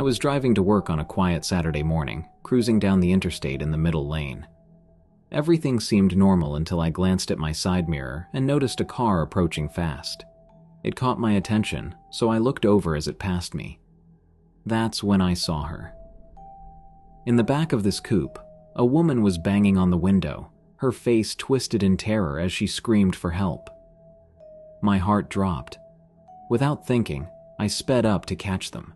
was driving to work on a quiet Saturday morning, cruising down the interstate in the middle lane. Everything seemed normal until I glanced at my side mirror and noticed a car approaching fast. It caught my attention, so I looked over as it passed me. That's when I saw her. In the back of this coupe, a woman was banging on the window, her face twisted in terror as she screamed for help. My heart dropped. Without thinking, I sped up to catch them.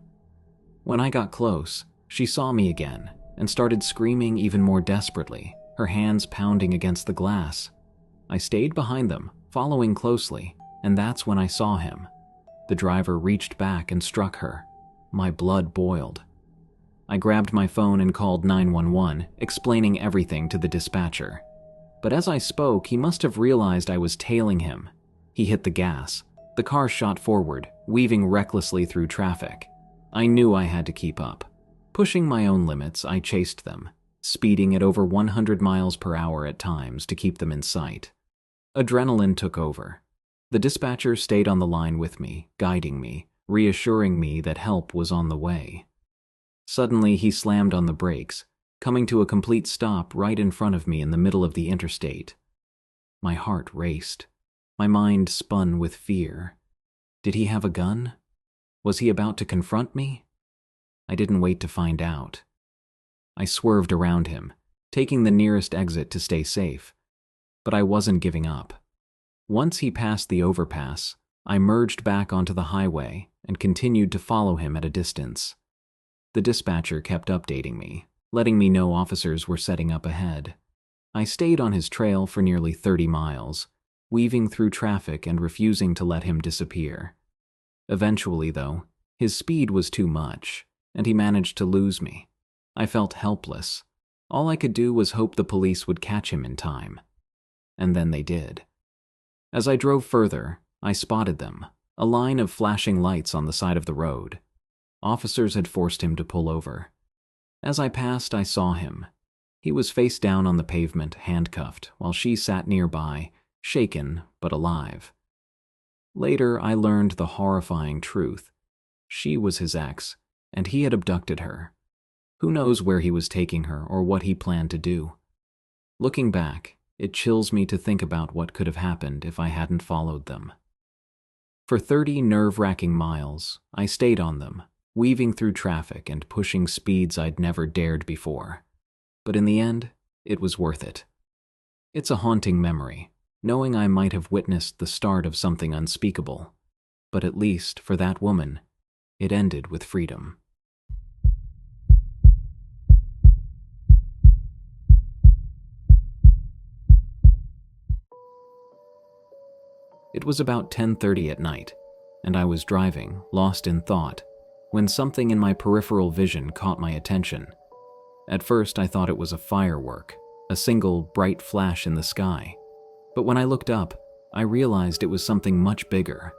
When I got close, she saw me again and started screaming even more desperately, her hands pounding against the glass. I stayed behind them, following closely, and that's when I saw him. The driver reached back and struck her. My blood boiled. I grabbed my phone and called 911, explaining everything to the dispatcher. But as I spoke, he must have realized I was tailing him. He hit the gas. The car shot forward, weaving recklessly through traffic. I knew I had to keep up. Pushing my own limits, I chased them, speeding at over 100 miles per hour at times to keep them in sight. Adrenaline took over. The dispatcher stayed on the line with me, guiding me, reassuring me that help was on the way. Suddenly, he slammed on the brakes, coming to a complete stop right in front of me in the middle of the interstate. My heart raced. My mind spun with fear. Did he have a gun? Was he about to confront me? I didn't wait to find out. I swerved around him, taking the nearest exit to stay safe. But I wasn't giving up. Once he passed the overpass, I merged back onto the highway and continued to follow him at a distance. The dispatcher kept updating me, letting me know officers were setting up ahead. I stayed on his trail for nearly 30 miles, weaving through traffic and refusing to let him disappear. Eventually, though, his speed was too much, and he managed to lose me. I felt helpless. All I could do was hope the police would catch him in time. And then they did. As I drove further, I spotted them, a line of flashing lights on the side of the road. Officers had forced him to pull over. As I passed, I saw him. He was face down on the pavement, handcuffed, while she sat nearby, shaken but alive. Later, I learned the horrifying truth. She was his ex, and he had abducted her. Who knows where he was taking her or what he planned to do? Looking back, it chills me to think about what could have happened if I hadn't followed them. For 30 nerve-wracking miles, I stayed on them, weaving through traffic and pushing speeds I'd never dared before. But in the end, it was worth it. It's a haunting memory, knowing I might have witnessed the start of something unspeakable. But at least, for that woman, it ended with freedom. It was about 10:30 at night, and I was driving, lost in thought, when something in my peripheral vision caught my attention. At first, I thought it was a firework, a single bright flash in the sky. But when I looked up, I realized it was something much bigger.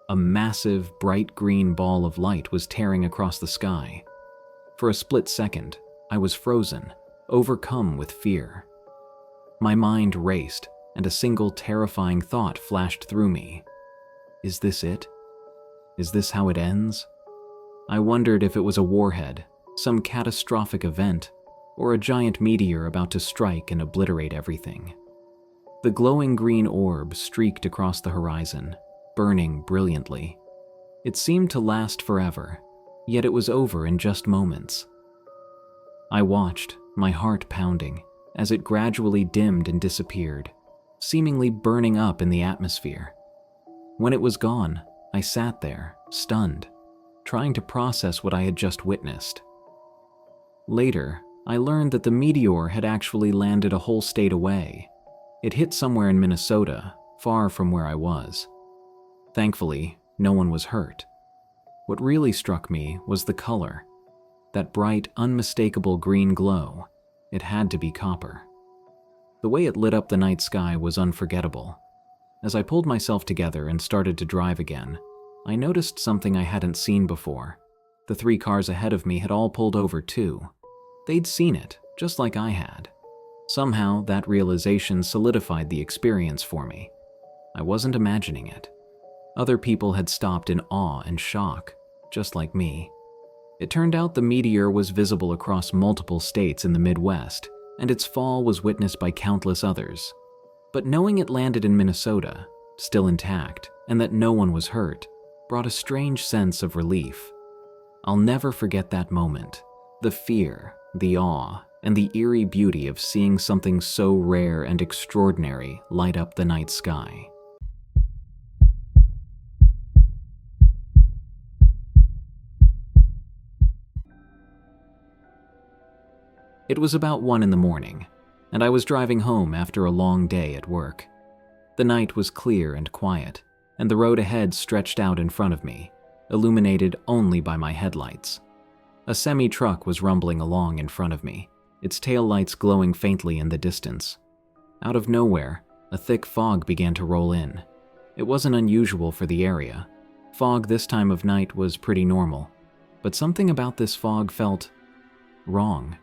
A massive, bright green ball of light was tearing across the sky. For a split second, I was frozen, overcome with fear. My mind raced, and a single terrifying thought flashed through me. Is this it? Is this how it ends? I wondered if it was a warhead, some catastrophic event, or a giant meteor about to strike and obliterate everything. The glowing green orb streaked across the horizon, burning brilliantly. It seemed to last forever, yet it was over in just moments. I watched, my heart pounding, as it gradually dimmed and disappeared, seemingly burning up in the atmosphere. When it was gone, I sat there, stunned, trying to process what I had just witnessed. Later, I learned that the meteor had actually landed a whole state away. It hit somewhere in Minnesota, far from where I was. Thankfully, no one was hurt. What really struck me was the color. That bright, unmistakable green glow. It had to be copper. The way it lit up the night sky was unforgettable. As I pulled myself together and started to drive again, I noticed something I hadn't seen before. The 3 cars ahead of me had all pulled over too. They'd seen it, just like I had. Somehow, that realization solidified the experience for me. I wasn't imagining it. Other people had stopped in awe and shock, just like me. It turned out the meteor was visible across multiple states in the Midwest, and its fall was witnessed by countless others. But knowing it landed in Minnesota, still intact, and that no one was hurt, brought a strange sense of relief. I'll never forget that moment. The fear, the awe, and the eerie beauty of seeing something so rare and extraordinary light up the night sky. It was about 1 a.m, and I was driving home after a long day at work. The night was clear and quiet, and the road ahead stretched out in front of me, illuminated only by my headlights. A semi-truck was rumbling along in front of me, its taillights glowing faintly in the distance. Out of nowhere, a thick fog began to roll in. It wasn't unusual for the area. Fog this time of night was pretty normal, but something about this fog felt wrong.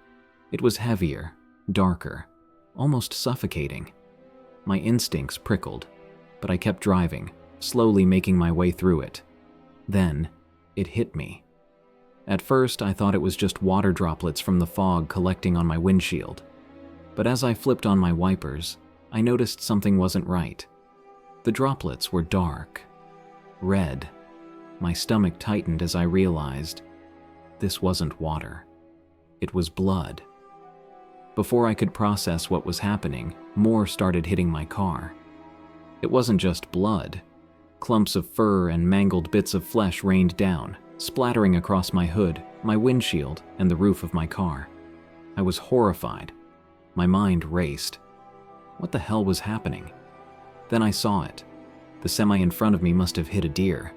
It was heavier, darker, almost suffocating. My instincts prickled, but I kept driving, slowly making my way through it. Then, it hit me. At first, I thought it was just water droplets from the fog collecting on my windshield. But as I flipped on my wipers, I noticed something wasn't right. The droplets were dark, red. My stomach tightened as I realized this wasn't water. It was blood. Before I could process what was happening, more started hitting my car. It wasn't just blood. Clumps of fur and mangled bits of flesh rained down, splattering across my hood, my windshield, and the roof of my car. I was horrified. My mind raced. What the hell was happening? Then I saw it. The semi in front of me must have hit a deer.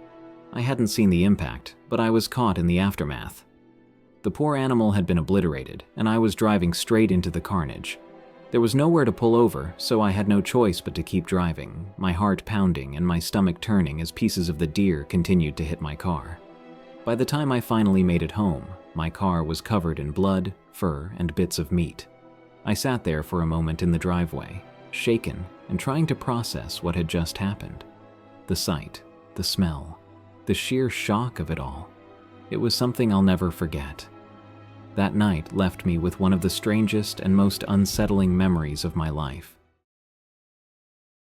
I hadn't seen the impact, but I was caught in the aftermath. The poor animal had been obliterated, and I was driving straight into the carnage. There was nowhere to pull over, so I had no choice but to keep driving, my heart pounding and my stomach turning as pieces of the deer continued to hit my car. By the time I finally made it home, my car was covered in blood, fur, and bits of meat. I sat there for a moment in the driveway, shaken and trying to process what had just happened. The sight, the smell, the sheer shock of it all. It was something I'll never forget. That night left me with one of the strangest and most unsettling memories of my life.